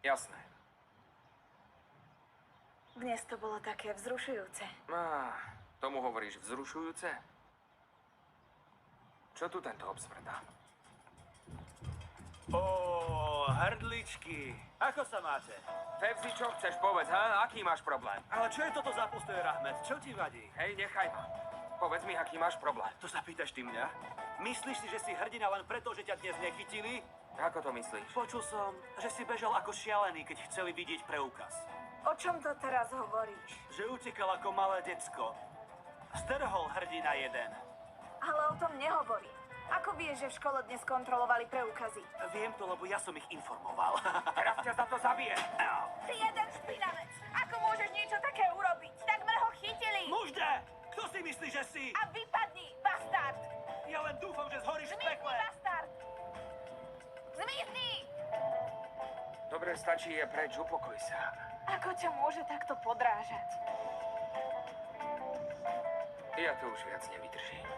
Jasné. Dnes to bolo také vzrušujúce. Tomu hovoríš vzrušujúce? Čo tu tento obsvrdá? Hrdličky. Ako sa máte? Fevzi, čo chceš, povedz, ha? Aký máš problém? Ale čo je toto za postoj, Rahmet? Čo ti vadí? Hej, nechaj ma. Povedz mi, aký máš problém. To sa pýtaš ty mňa? Myslíš si, že si hrdina len preto, že ťa dnes nechytili? Ako to myslíš? Počul som, že si bežal ako šialený, keď chceli vidieť preukaz. O čom to teraz hovoríš? Že utekal ako malé decko. Strhol hrdina jeden. Ale o tom nehovorím. Ako vieš, že v škole dnes kontrolovali preukazy? Viem to, lebo ja som ich informoval. Teraz ťa za to zabijem. Ty jeden špinavec! Ako môžeš niečo také urobiť? Takmer ho chytili! Mužde! Kto si myslí, že si? A vypadni, bastard! Ja len dúfam, že zhoríš v Zmizni, pekle. bastard! Zmizni! Dobre, stačí, je preč, upokoj sa. Ako ťa môže takto podrážať? Ja to už viac nevydržím.